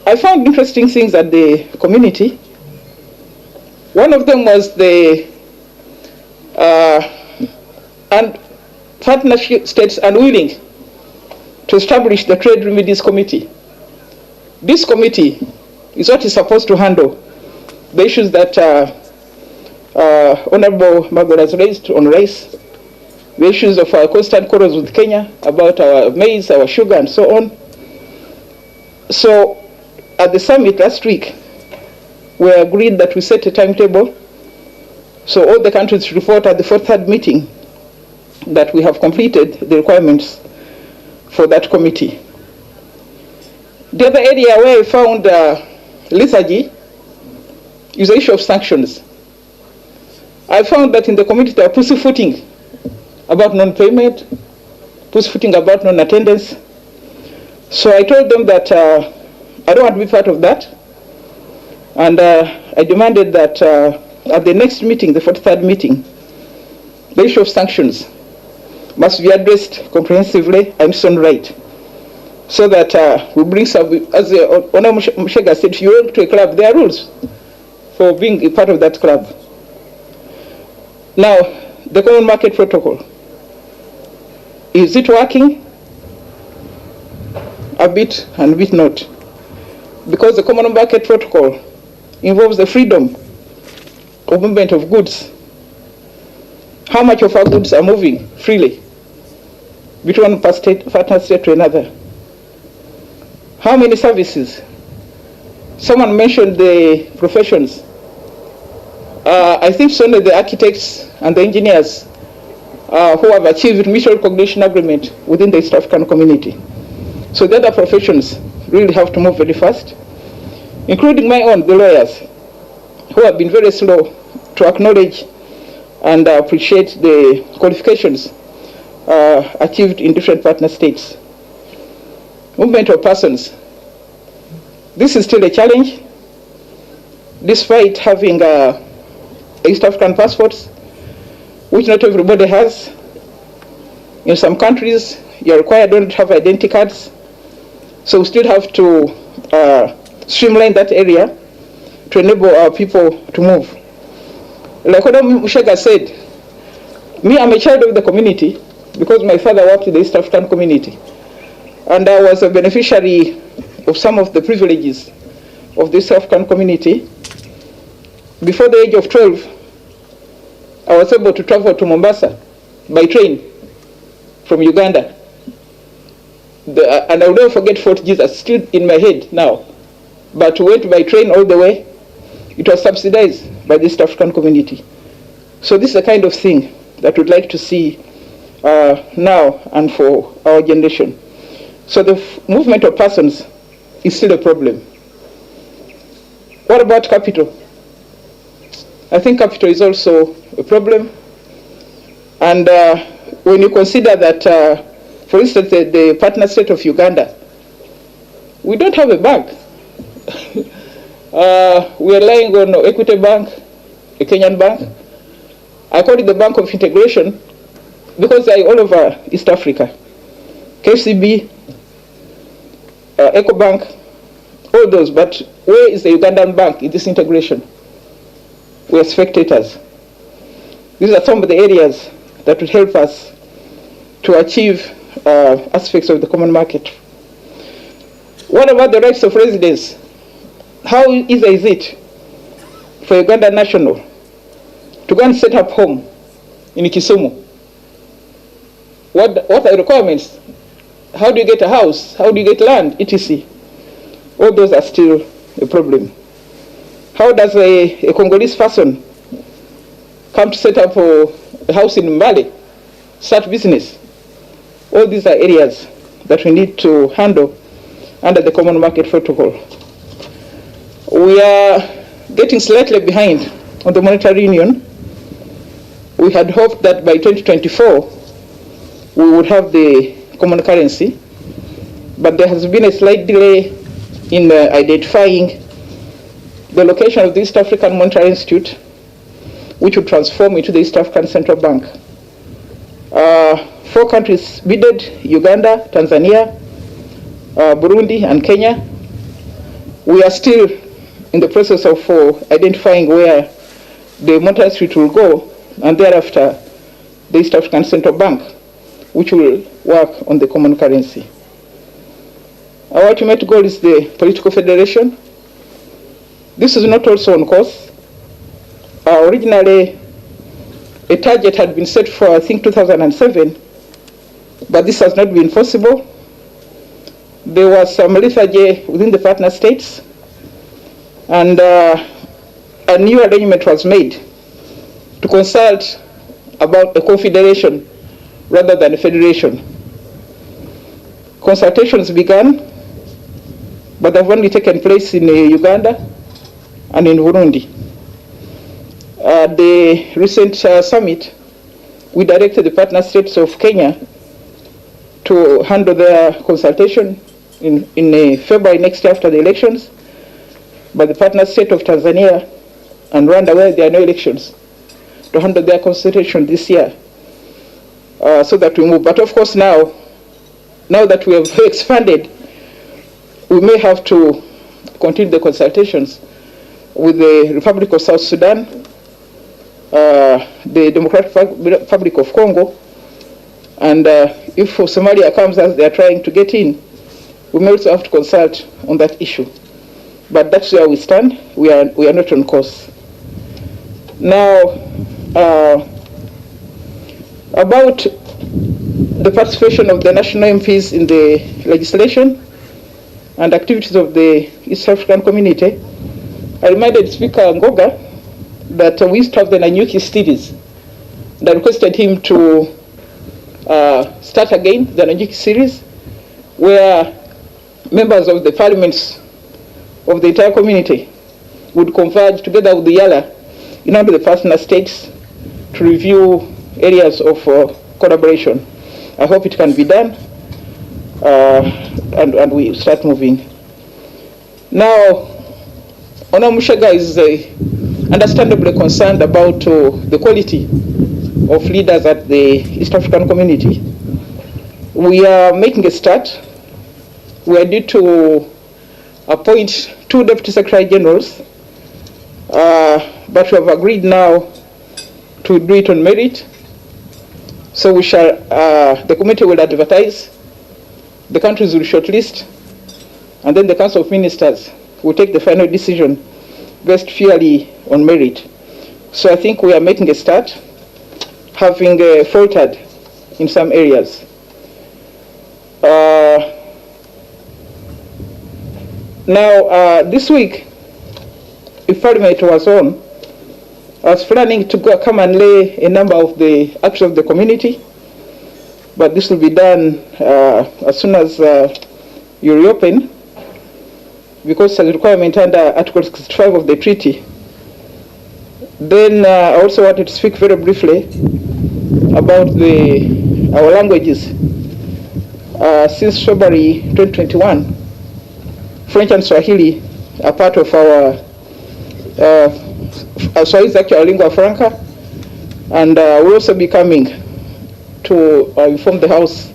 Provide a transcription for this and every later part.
I found interesting things at the community. One of them was the and partnership states unwilling to establish the Trade Remedies Committee. This committee is what is supposed to handle the issues that Honorable Margaret has raised on rice, the issues of our constant quarrels with Kenya about our maize, our sugar, and so on. So at the summit last week, we agreed that we set a timetable so all the countries report at the third meeting that we have completed the requirements for that committee. The other area where I found lethargy is the issue of sanctions. I found that in the committee they are pussyfooting about non-payment, pussyfooting about non-attendance. So I told them that I don't want to be part of that. And I demanded that at the next meeting, the 43rd meeting, the issue of sanctions must be addressed comprehensively and on right, so that we bring some, as Honorable Mushega said, if you belong to a club, there are rules for being a part of that club. Now, the Common Market Protocol, is it working? A bit and a bit not. Because the Common Market Protocol involves the freedom of movement of goods. How much of our goods are moving freely between one partner state to another? How many services? Someone mentioned the professions. I think it's only the architects and the engineers who have achieved mutual recognition agreement within the East African community. So the other professions really have to move very fast, including my own, the lawyers, who have been very slow to acknowledge and appreciate the qualifications achieved in different partner states. Movement of persons. This is still a challenge, despite having East African passports, which not everybody has. In some countries, you're required to have identity cards. So we still have to streamline that area to enable our people to move. Like what Mushega said, me, I'm a child of the community because my father worked in the East African community. And I was a beneficiary of some of the privileges of the East African community. Before the age of 12, I was able to travel to Mombasa by train from Uganda. And I'll never forget Fort Jesus, still in my head now. But we went by train all the way. It was subsidized by the East African community. So this is the kind of thing that we'd like to see now and for our generation. So the movement of persons is still a problem. What about capital? I think capital is also a problem. And when you consider that, for instance, the partner state of Uganda, we don't have a bank. We are relying on Equity Bank, a Kenyan bank. I call it the Bank of Integration because they are all over East Africa. KCB, EcoBank, all those. But where is the Ugandan bank in this integration? We are spectators. These are some of the areas that would help us to achieve aspects of the common market. What about the rights of residents? How easy is it for a Ugandan national to go and set up home in Kisumu? What are the requirements? How do you get a house? How do you get land, etc.? All those are still a problem. How does a Congolese person come to set up a house in Mbale, start business? All these are areas that we need to handle under the Common Market Protocol. We are getting slightly behind on the monetary union. We had hoped that by 2024 we would have the common currency, but there has been a slight delay in identifying the location of the East African Monetary Institute, which would transform into the East African Central Bank. 4 countries bidded: Uganda, Tanzania, Burundi, and Kenya. We are still in the process of identifying where the monetary street will go, and thereafter the East African Central Bank, which will work on the common currency. Our ultimate goal is the political federation. This is not also on course. Originally, a target had been set for, I think, 2007, but this has not been possible. There was some lethargy within the partner states, and a new arrangement was made to consult about a confederation rather than a federation. Consultations began, but they've only taken place in Uganda and in Burundi. The recent summit, we directed the partner states of Kenya to handle their consultation in February next year after the elections, but the partner state of Tanzania and Rwanda, where there are no elections, to handle their consultation this year, so that we move. But of course now that we have expanded, we may have to continue the consultations with the Republic of South Sudan, the Democratic Republic of Congo, and if Somalia comes as they are trying to get in, we may also have to consult on that issue. But that's where we stand. We are not on course. Now, about the participation of the national MPs in the legislation and activities of the East African community, I reminded Speaker Ngoga that we used to have the Nanyuki series, and I requested him to start again the Nanyuki series, where members of the parliaments of the entire community would converge together with the Yala in order the partner states to review areas of collaboration. I hope it can be done, and we start moving. Now, Honorable Mushaga is understandably concerned about the quality of leaders at the East African community. We are making a start. We are due to appoint 2 Deputy Secretary Generals, but we have agreed now to do it on merit. So we shall, the committee will advertise, the countries will shortlist, and then the Council of Ministers will take the final decision based purely on merit. So I think we are making a start, having faltered in some areas. Now, this week, if Parliament was on, I was planning to come and lay a number of the acts of the community, but this will be done as soon as you reopen, because as a requirement under Article 65 of the treaty. Then I also wanted to speak very briefly about our languages. Since February 2021, French and Swahili are part of our Swahili is actually our lingua franca, and we'll also be coming to inform the House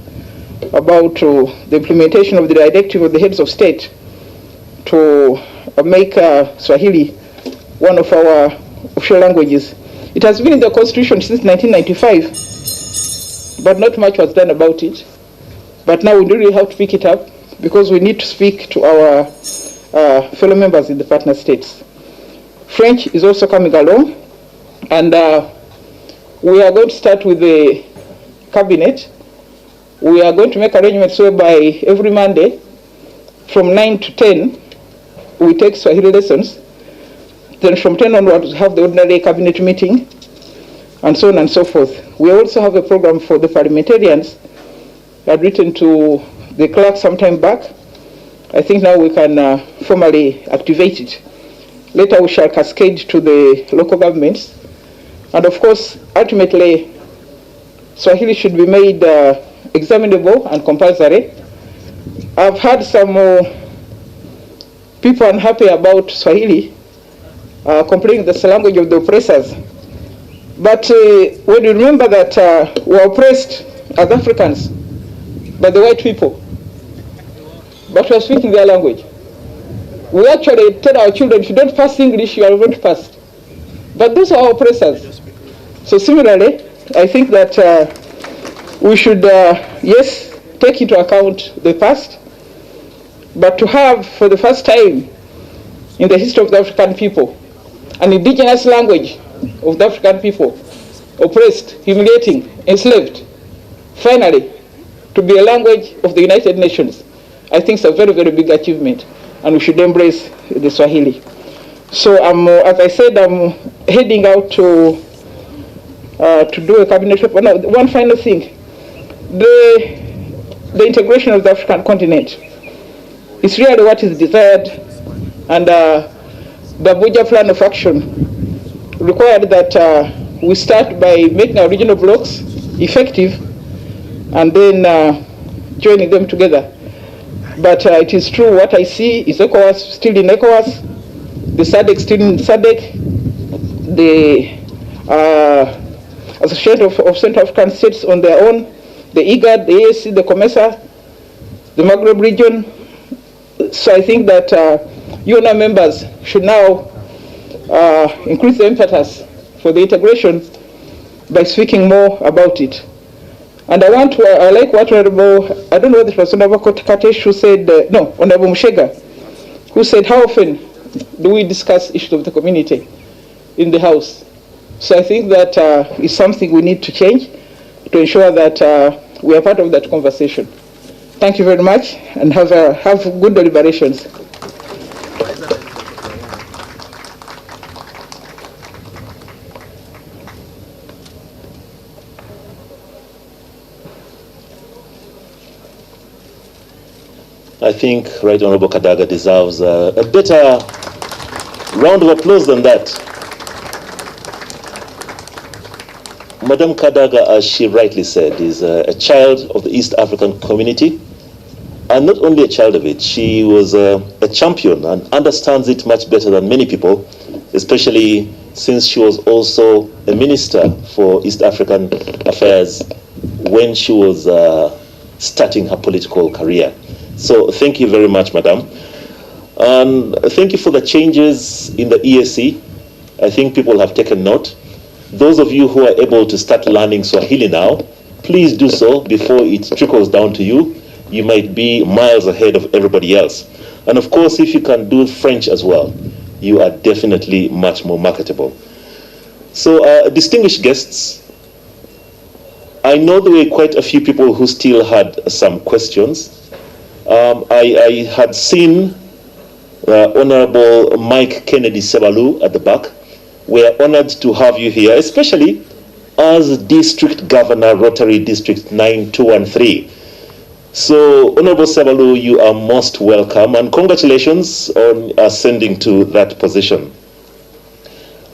about the implementation of the directive of the heads of state to make Swahili one of our official languages. It has been in the Constitution since 1995, but not much was done about it. But now we really have to pick it up, because we need to speak to our fellow members in the partner states. French is also coming along, and we are going to start with the cabinet. We are going to make arrangements whereby every Monday from 9 to 10 we take Swahili lessons. Then from 10 onwards we have the ordinary cabinet meeting, and so on and so forth. We also have a program for the parliamentarians. I had written to the clerk some time back. I think now we can formally activate it. Later we shall cascade to the local governments. And of course, ultimately, Swahili should be made examinable and compulsory. I've had some people unhappy about Swahili, complaining that's the language of the oppressors. But when you remember that we are oppressed as Africans by the white people, but we are speaking their language. We actually tell our children, if you don't pass English, you are not passed. But those are our oppressors. So similarly, I think that we should, yes, take into account the past, but to have, for the first time in the history of the African people, an indigenous language of the African people, oppressed, humiliating, enslaved, finally, to be a language of the United Nations, I think it's a very, very big achievement, and we should embrace the Swahili. So as I said, I'm heading out to do a cabinet report. Now, one final thing, the integration of the African continent is really what is desired, and the Abuja Plan of Action required that we start by making our regional blocks effective and then joining them together. But it is true, what I see is ECOWAS still in ECOWAS, the SADC still in SADC, the Association of Central African States on their own, the IGAD, the AAC, the COMESA, the Maghreb region. So I think that UNA members should now increase the impetus for the integration by speaking more about it. And I like what Honorable, I don't know whether it was Honorable Katesh who said, no, Honorable Mushega, who said, how often do we discuss issues of the community in the House? So I think that is something we need to change to ensure that we are part of that conversation. Thank you very much, and have good deliberations. I think Right Honorable Kadaga deserves a better round of applause than that. Madam Kadaga, as she rightly said, is a child of the East African community, and not only a child of it, she was a champion and understands it much better than many people, especially since she was also a minister for East African affairs when she was starting her political career. So thank you very much, Madam. And thank you for the changes in the EAC. I think people have taken note. Those of you who are able to start learning Swahili now, please do so before it trickles down to you. You might be miles ahead of everybody else. And of course, if you can do French as well, you are definitely much more marketable. So distinguished guests, I know there were quite a few people who still had some questions. I had seen Honorable Mike Kennedy Sebalu at the back. We are honored to have you here, especially as District Governor, Rotary District 9213. So, Honorable Sebalu, you are most welcome, and congratulations on ascending to that position.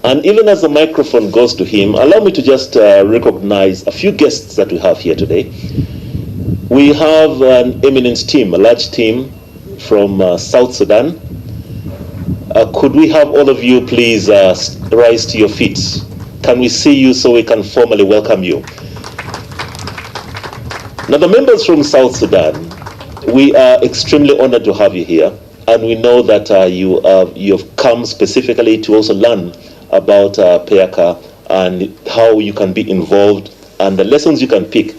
And even as the microphone goes to him, allow me to just recognize a few guests that we have here today. We have an eminent team, a large team from South Sudan. Could we have all of you please rise to your feet? Can we see you so we can formally welcome you? Now, the members from South Sudan, we are extremely honored to have you here, and we know that you have come specifically to also learn about PEACA and how you can be involved and the lessons you can pick